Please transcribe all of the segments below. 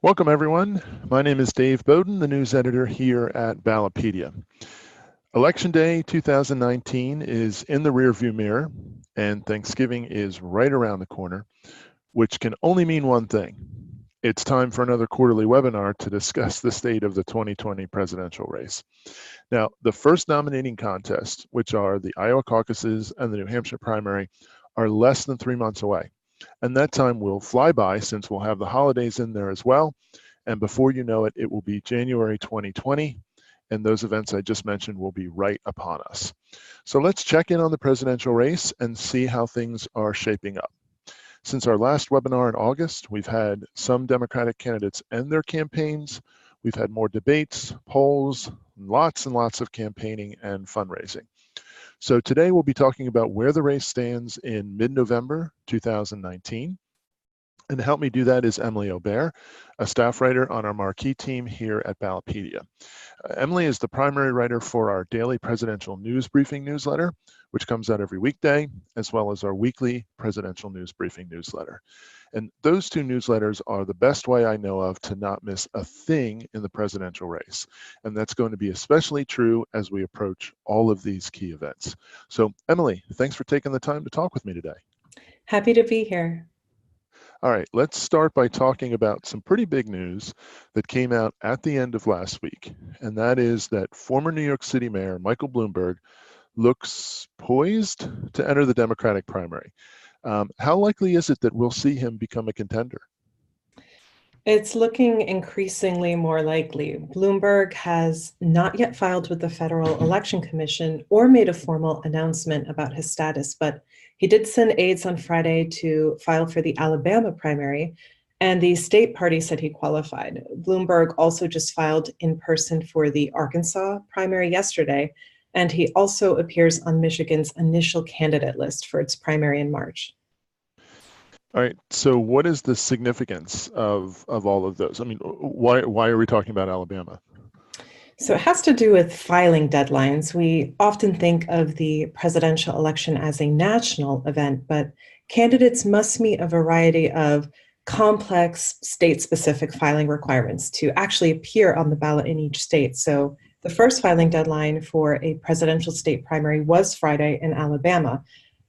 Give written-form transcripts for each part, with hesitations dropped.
Welcome, everyone. My name is Dave Bowden, the news editor here at Ballotpedia. Election Day 2019 is in the rearview mirror, and Thanksgiving is right around the corner, which can only mean one thing. It's time for another quarterly webinar to discuss the state of the 2020 presidential race. Now, the first nominating contests, which are the Iowa caucuses and the New Hampshire primary, are less than 3 months away. And that time will fly by since we'll have the holidays in there as well. And before you know it, it will be January 2020, and those events I just mentioned will be right upon us. So let's check in on the presidential race and see how things are shaping up. Since our last webinar in August, we've had some Democratic candidates end their campaigns. We've had more debates, polls, lots and lots of campaigning and fundraising. So today we'll be talking about where the race stands in mid-November 2019. And to help me do that is Emily Aubert, a staff writer on our marquee team here at Ballotpedia. Emily is the primary writer for our daily presidential news briefing newsletter, which comes out every weekday, as well as our weekly presidential news briefing newsletter. And those two newsletters are the best way I know of to not miss a thing in the presidential race. And that's going to be especially true as we approach all of these key events. So Emily, thanks for taking the time to talk with me today. Happy to be here. All right, let's start by talking about some pretty big news that came out at the end of last week. And that is that former New York City Mayor Michael Bloomberg looks poised to enter the Democratic primary. How likely is it that we'll see him become a contender? It's looking increasingly more likely. Bloomberg has not yet filed with the Federal Election Commission or made a formal announcement about his status, but he did send aides on Friday to file for the Alabama primary, and the state party said he qualified. Bloomberg also just filed in person for the Arkansas primary yesterday, and he also appears on Michigan's initial candidate list for its primary in March. All right, so what is the significance of all of those? I mean, why are we talking about Alabama? So it has to do with filing deadlines. We often think of the presidential election as a national event, but candidates must meet a variety of complex state-specific filing requirements to actually appear on the ballot in each state. So the first filing deadline for a presidential state primary was Friday in Alabama.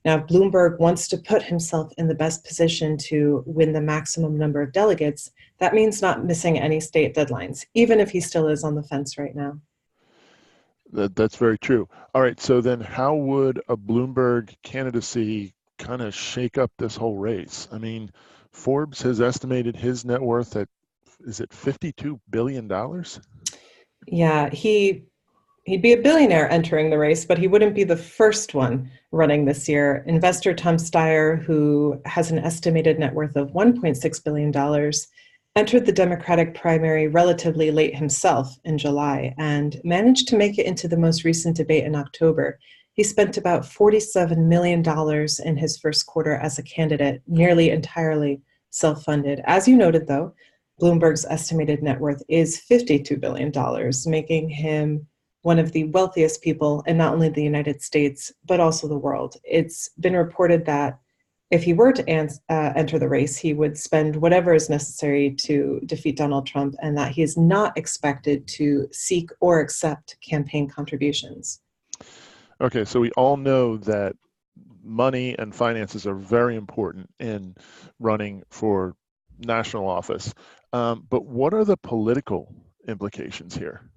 Now, if Bloomberg wants to put himself in the best position to win the maximum number of delegates, that means not missing any state deadlines, even if he still is on the fence right now. That's very true. All right, so then how would a Bloomberg candidacy kind of shake up this whole race? I mean, Forbes has estimated his net worth at, is it $52 billion? Yeah, he'd be a billionaire entering the race, but he wouldn't be the first one running this year. Investor Tom Steyer, who has an estimated net worth of $1.6 billion, entered the Democratic primary relatively late himself in July and managed to make it into the most recent debate in October. He spent about $47 million in his first quarter as a candidate, nearly entirely self-funded. As you noted, though, Bloomberg's estimated net worth is $52 billion, making him one of the wealthiest people in not only the United States, but also the world. It's been reported that if he were to enter the race, he would spend whatever is necessary to defeat Donald Trump, and that he is not expected to seek or accept campaign contributions. Okay, so we all know that money and finances are very important in running for national office. But what are the political implications here?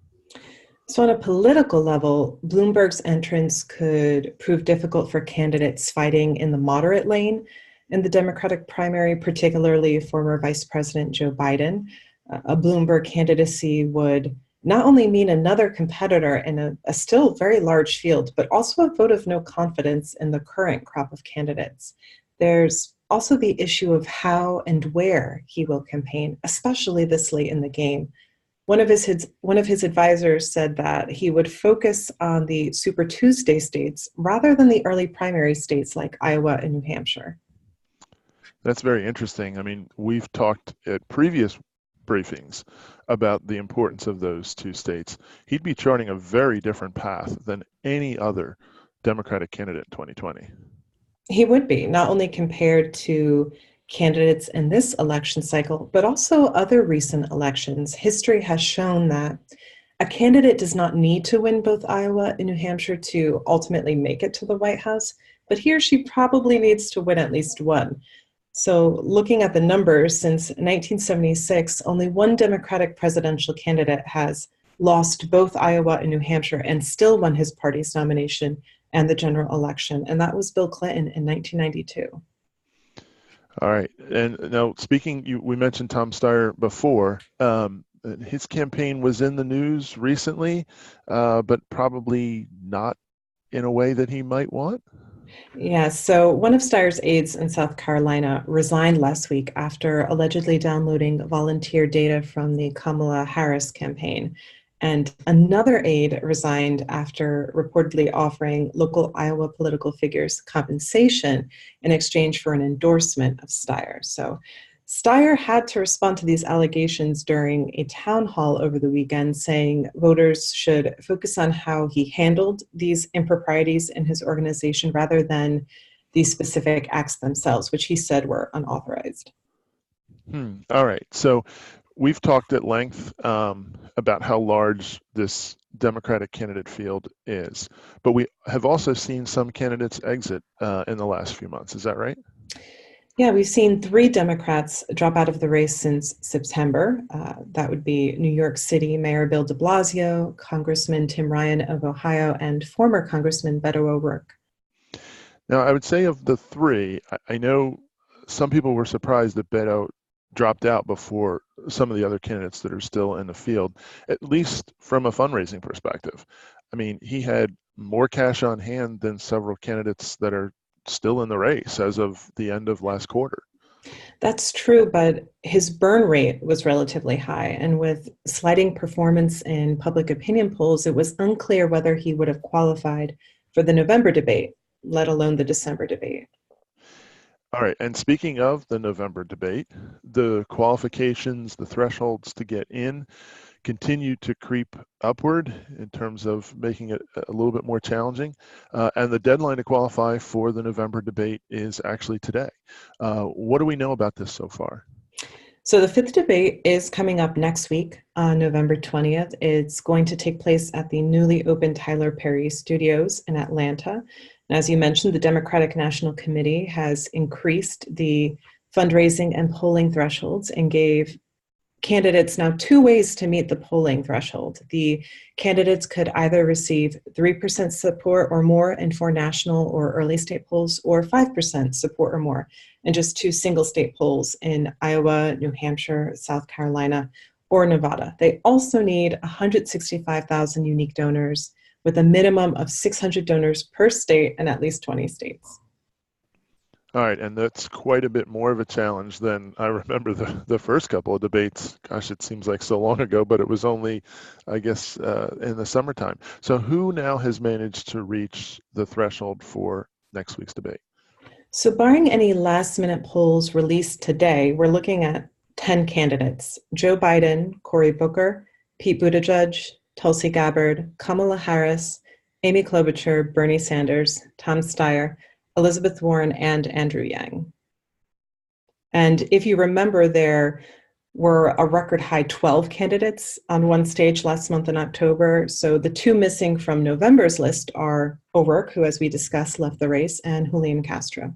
So, on a political level, Bloomberg's entrance could prove difficult for candidates fighting in the moderate lane in the Democratic primary, particularly former Vice President Joe Biden. A Bloomberg candidacy would not only mean another competitor in a still very large field, but also a vote of no confidence in the current crop of candidates. There's also the issue of how and where he will campaign, especially this late in the game. One of his advisors said that he would focus on the Super Tuesday states rather than the early primary states like Iowa and New Hampshire. That's very interesting. I mean, we've talked at previous briefings about the importance of those two states. He'd be charting a very different path than any other Democratic candidate in 2020. He would be, not only compared to candidates in this election cycle, but also other recent elections, history has shown that a candidate does not need to win both Iowa and New Hampshire to ultimately make it to the White House, but he or she probably needs to win at least one. So, looking at the numbers, since 1976, only one Democratic presidential candidate has lost both Iowa and New Hampshire and still won his party's nomination and the general election, and that was Bill Clinton in 1992. All right. And now, we mentioned Tom Steyer before. His campaign was in the news recently, but probably not in a way that he might want. Yeah, so one of Steyer's aides in South Carolina resigned last week after allegedly downloading volunteer data from the Kamala Harris campaign. And another aide resigned after reportedly offering local Iowa political figures compensation in exchange for an endorsement of Steyer. So Steyer had to respond to these allegations during a town hall over the weekend, saying voters should focus on how he handled these improprieties in his organization rather than these specific acts themselves, which he said were unauthorized. All right. So we've talked at length about how large this Democratic candidate field is, but we have also seen some candidates exit in the last few months. Is that right? Yeah, we've seen 3 Democrats drop out of the race since September. That would be New York City Mayor Bill de Blasio, Congressman Tim Ryan of Ohio, and former Congressman Beto O'Rourke. Now, I would say of the 3, I know some people were surprised that Beto dropped out before some of the other candidates that are still in the field, at least from a fundraising perspective. I mean, he had more cash on hand than several candidates that are still in the race as of the end of last quarter. That's true, but his burn rate was relatively high. And with sliding performance in public opinion polls, it was unclear whether he would have qualified for the November debate, let alone the December debate. All right, and speaking of the November debate, the qualifications, the thresholds to get in continue to creep upward in terms of making it a little bit more challenging. And the deadline to qualify for the November debate is actually today. What do we know about this so far? So the 5th debate is coming up next week on November 20th. It's going to take place at the newly opened Tyler Perry Studios in Atlanta. And as you mentioned, the Democratic National Committee has increased the fundraising and polling thresholds and gave candidates now 2 ways to meet the polling threshold. The candidates could either receive 3% support or more in 4 national or early state polls, or 5% support or more in just 2 single state polls in Iowa, New Hampshire, South Carolina, or Nevada. They also need 165,000 unique donors with a minimum of 600 donors per state in at least 20 states. All right, and that's quite a bit more of a challenge than I remember the first couple of debates. Gosh, it seems like so long ago, but it was only, I guess, in the summertime. So who now has managed to reach the threshold for next week's debate? So barring any last-minute polls released today, we're looking at 10 candidates: Joe Biden, Cory Booker, Pete Buttigieg, Tulsi Gabbard, Kamala Harris, Amy Klobuchar, Bernie Sanders, Tom Steyer, Elizabeth Warren, and Andrew Yang. And if you remember, there were a record high 12 candidates on one stage last month in October. So the 2 missing from November's list are O'Rourke, who, as we discussed, left the race, and Julian Castro.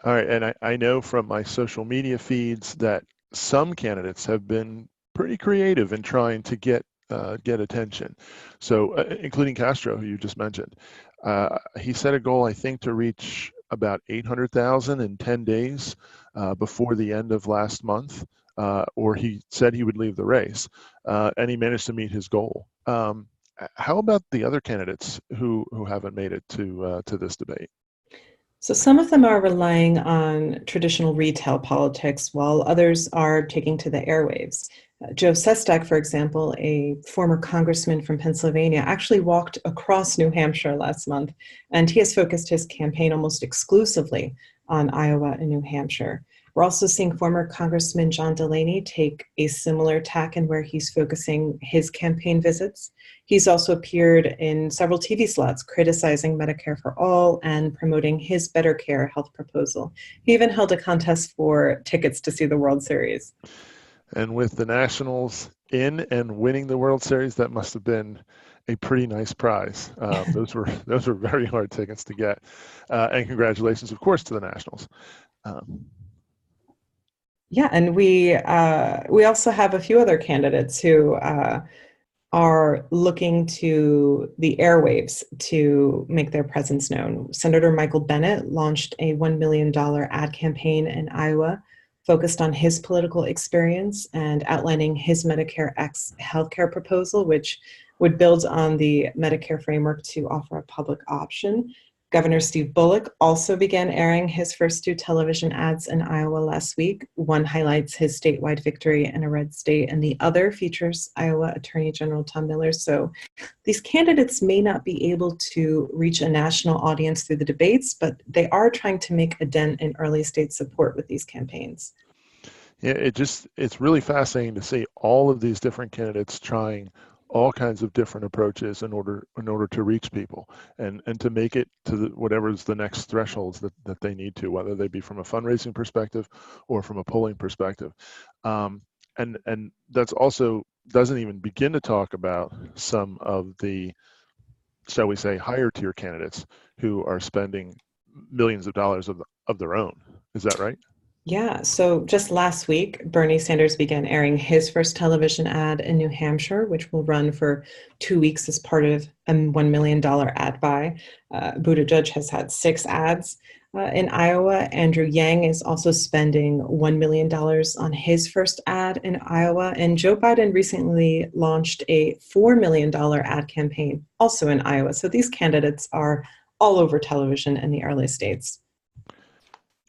All right, and I know from my social media feeds that some candidates have been pretty creative in trying to get attention. So, including Castro, who you just mentioned, he set a goal, I think, to reach about 800,000 in 10 days before the end of last month, or he said he would leave the race, and he managed to meet his goal. How about the other candidates who haven't made it to this debate? So some of them are relying on traditional retail politics, while others are taking to the airwaves. Joe Sestak, for example, a former congressman from Pennsylvania, actually walked across New Hampshire last month, and he has focused his campaign almost exclusively on Iowa and New Hampshire. We're also seeing former Congressman John Delaney take a similar tack in where he's focusing his campaign visits. He's also appeared in several TV slots criticizing Medicare for All and promoting his Better Care health proposal. He even held a contest for tickets to see the World Series. And with the Nationals in and winning the World Series, that must have been a pretty nice prize. Those were very hard tickets to get. And congratulations, of course, to the Nationals. Yeah, and we also have a few other candidates who are looking to the airwaves to make their presence known. Senator Michael Bennet launched a $1 million ad campaign in Iowa focused on his political experience and outlining his Medicare X healthcare proposal, which would build on the Medicare framework to offer a public option. Governor Steve Bullock also began airing his first two television ads in Iowa last week. One highlights his statewide victory in a red state, and the other features Iowa Attorney General Tom Miller. So these candidates may not be able to reach a national audience through the debates, but they are trying to make a dent in early state support with these campaigns. Yeah, it's really fascinating to see all of these different candidates trying all kinds of different approaches in order to reach people and to make it to whatever's the next thresholds that they need to, whether they be from a fundraising perspective or from a polling perspective. And that's also doesn't even begin to talk about some of the, shall we say, higher tier candidates who are spending millions of dollars of their own. Is that right? Yeah, so just last week, Bernie Sanders began airing his first television ad in New Hampshire, which will run for 2 weeks as part of a $1 million ad buy. Buttigieg has had 6 ads. In Iowa, Andrew Yang is also spending $1 million on his first ad in Iowa. And Joe Biden recently launched a $4 million ad campaign also in Iowa. So these candidates are all over television in the early states.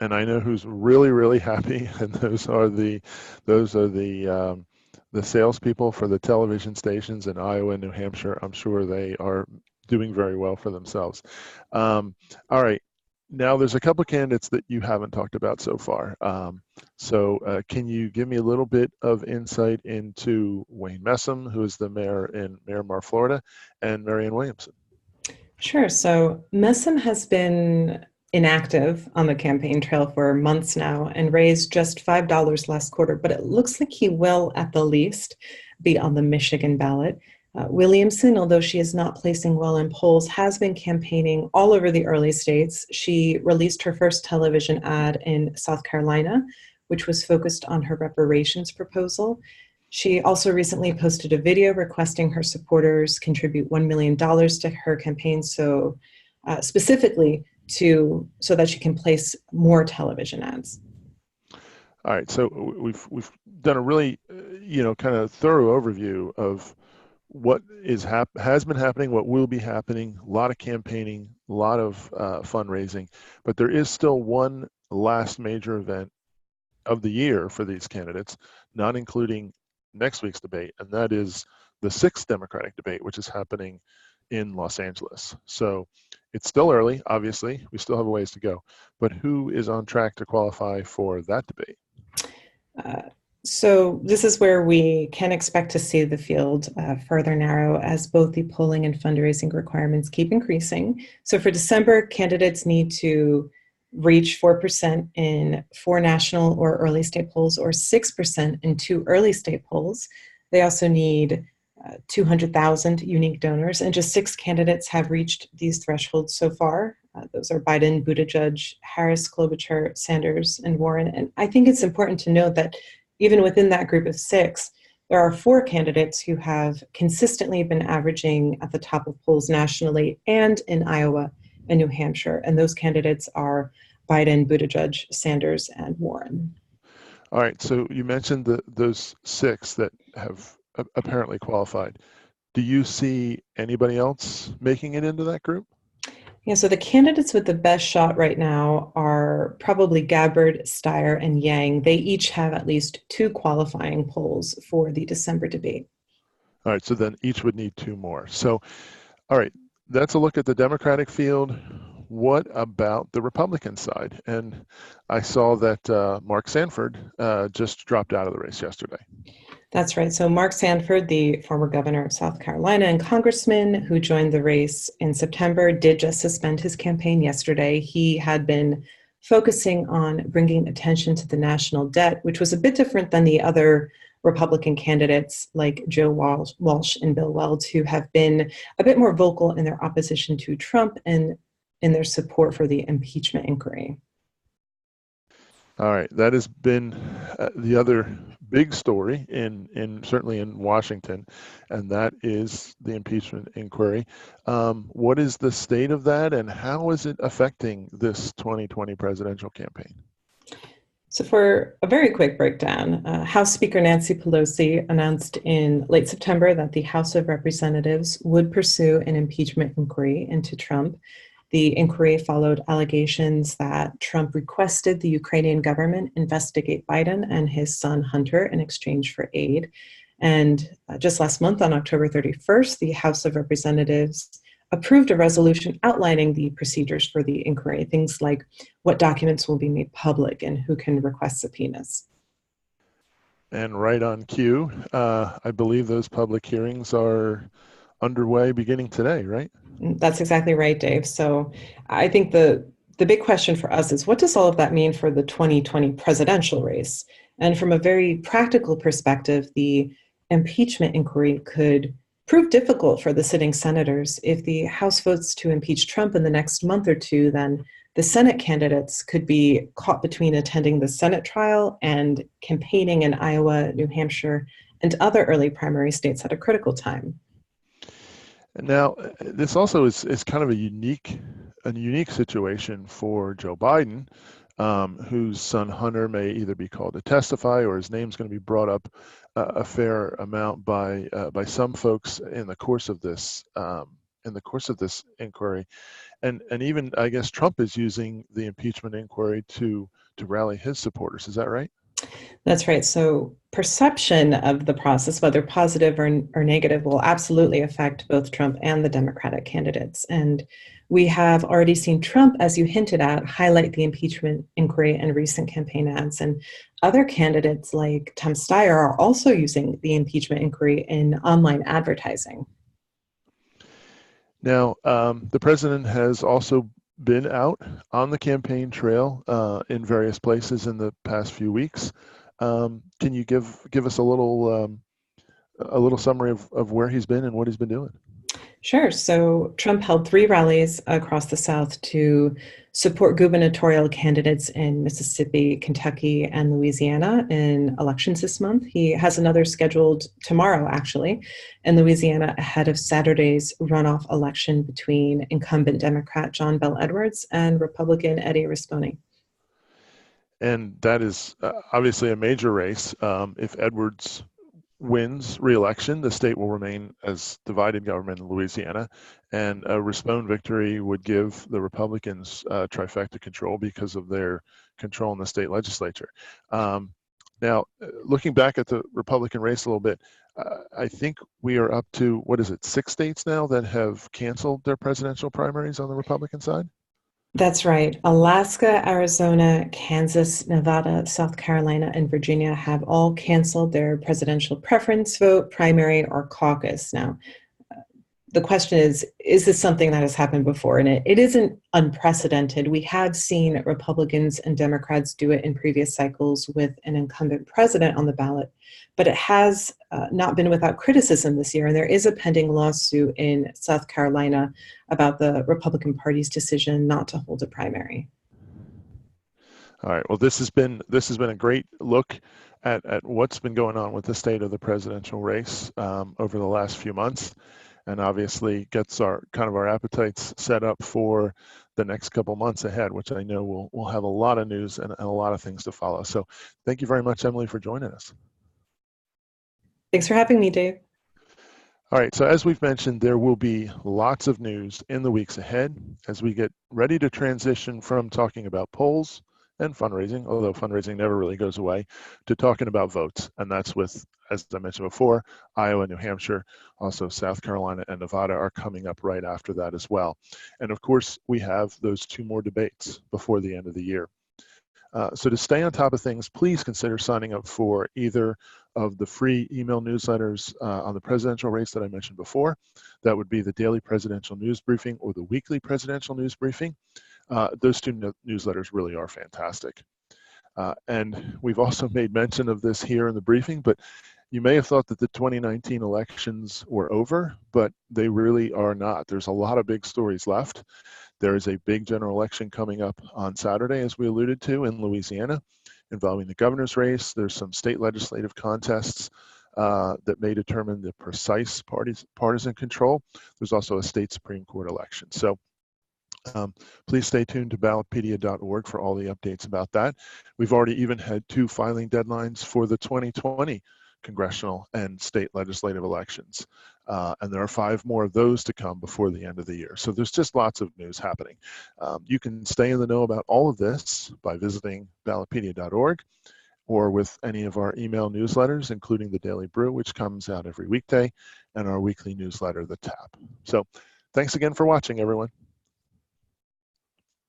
And I know who's really, really happy, and those are the salespeople for the television stations in Iowa and New Hampshire. I'm sure they are doing very well for themselves. All right, now there's a couple candidates that you haven't talked about so far. So can you give me a little bit of insight into Wayne Messam, who is the mayor in Miramar, Florida, and Marianne Williamson? Sure. So Messam has been inactive on the campaign trail for months now and raised just $5 last quarter, but it looks like he will, at the least, be on the Michigan ballot. Williamson, although she is not placing well in polls, has been campaigning all over the early states. She released her first television ad in South Carolina, which was focused on her reparations proposal. She also recently posted a video requesting her supporters contribute $1 million to her campaign, so specifically so that she can place more television ads. All right, so we've done a really kind of thorough overview of what has been happening, what will be happening. A lot of campaigning, a lot of fundraising, but there is still one last major event of the year for these candidates, not including next week's debate, and that is the 6th Democratic debate, which is happening in Los Angeles. So it's still early, obviously. We still have a ways to go. But who is on track to qualify for that debate? So this is where we can expect to see the field further narrow as both the polling and fundraising requirements keep increasing. So for December, candidates need to reach 4% in 4 national or early state polls or 6% in 2 early state polls. They also need 200,000 unique donors, and just 6 candidates have reached these thresholds so far. Those are Biden, Buttigieg, Harris, Klobuchar, Sanders, and Warren. And I think it's important to note that even within that group of 6, there are 4 candidates who have consistently been averaging at the top of polls nationally and in Iowa and New Hampshire. And those candidates are Biden, Buttigieg, Sanders, and Warren. All right, so you mentioned those 6 that have apparently qualified. Do you see anybody else making it into that group? Yeah, so the candidates with the best shot right now are probably Gabbard, Steyer, and Yang. They each have at least 2 qualifying polls for the December debate. All right, so then each would need 2 more. So, all right, that's a look at the Democratic field. what about the Republican side? And I saw that Mark Sanford just dropped out of the race yesterday. That's right. So Mark Sanford, the former governor of South Carolina and congressman who joined the race in September, did just suspend his campaign yesterday. He had been focusing on bringing attention to the national debt, which was a bit different than the other Republican candidates like Joe Walsh and Bill Weld, who have been a bit more vocal in their opposition to Trump and in their support for the impeachment inquiry. All right, that has been the other big story certainly in Washington, and that is the impeachment inquiry. What is the state of that, and how is it affecting this 2020 presidential campaign? So, for a very quick breakdown, House Speaker Nancy Pelosi announced in late September that the House of Representatives would pursue an impeachment inquiry into Trump. The inquiry followed allegations that Trump requested the Ukrainian government investigate Biden and his son Hunter in exchange for aid. And just last month, on October 31st, the House of Representatives approved a resolution outlining the procedures for the inquiry, things like what documents will be made public and who can request subpoenas. And right on cue, I believe those public hearings are underway beginning today, right? That's exactly right, Dave. So I think the big question for us is what does all of that mean for the 2020 presidential race? And from a very practical perspective, the impeachment inquiry could prove difficult for the sitting senators. If the House votes to impeach Trump in the next month or two, then the Senate candidates could be caught between attending the Senate trial and campaigning in Iowa, New Hampshire, and other early primary states at a critical time. And now, this also is kind of a unique situation for Joe Biden, whose son Hunter may either be called to testify or his name's going to be brought up a fair amount by some folks in the course of this inquiry, and even I guess Trump is using the impeachment inquiry to rally his supporters. Is that right? That's right. So perception of the process, whether positive or negative, will absolutely affect both Trump and the Democratic candidates. And we have already seen Trump, as you hinted at, highlight the impeachment inquiry in recent campaign ads. And other candidates like Tom Steyer are also using the impeachment inquiry in online advertising. Now, the president has also been out on the campaign trail in various places in the past few weeks. Can you give us a little summary of where he's been and what he's been doing? Sure. So Trump held 3 rallies across the South to support gubernatorial candidates in Mississippi, Kentucky, and Louisiana in elections this month. He has another scheduled tomorrow, actually, in Louisiana ahead of Saturday's runoff election between incumbent Democrat John Bel Edwards and Republican Eddie Rispone. And that is obviously a major race. If Edwards wins re-election, the state will remain as divided government in Louisiana, and a Rispone victory would give the Republicans trifecta control because of their control in the state legislature. Now, looking back at the Republican race a little bit, I think we are up to, 6 states now that have canceled their presidential primaries on the Republican side? That's right. Alaska, Arizona, Kansas, Nevada, South Carolina, and Virginia have all canceled their presidential preference vote, primary, or caucus. Now, the question is this something that has happened before? And it isn't unprecedented. We have seen Republicans and Democrats do it in previous cycles with an incumbent president on the ballot, but it has not been without criticism this year. And there is a pending lawsuit in South Carolina about the Republican Party's decision not to hold a primary. All right. Well, this has been a great look at what's been going on with the state of the presidential race over the last few months, and obviously gets our appetites set up for the next couple months ahead, which I know we'll have a lot of news and a lot of things to follow. So thank you very much, Emily, for joining us. Thanks for having me, Dave. All right, so as we've mentioned, there will be lots of news in the weeks ahead as we get ready to transition from talking about polls and fundraising, although fundraising never really goes away, to talking about votes. And that's with, as I mentioned before, Iowa, New Hampshire, also South Carolina and Nevada are coming up right after that as well. And of course, we have those 2 more debates before the end of the year. So to stay on top of things, please consider signing up for either of the free email newsletters on the presidential race that I mentioned before. That would be the daily presidential news briefing or the weekly presidential news briefing. Those 2 newsletters really are fantastic. And we've also made mention of this here in the briefing, but you may have thought that the 2019 elections were over, but they really are not. There's a lot of big stories left. There is a big general election coming up on Saturday, as we alluded to, in Louisiana, involving the governor's race. There's some state legislative contests that may determine the precise partisan control. There's also a state Supreme Court election. So please stay tuned to ballotpedia.org for all the updates about that. We've already even had 2 filing deadlines for the 2020 congressional and state legislative elections. And there are 5 more of those to come before the end of the year. So there's just lots of news happening. You can stay in the know about all of this by visiting ballotpedia.org or with any of our email newsletters, including the Daily Brew, which comes out every weekday, and our weekly newsletter, The Tap. So thanks again for watching, everyone.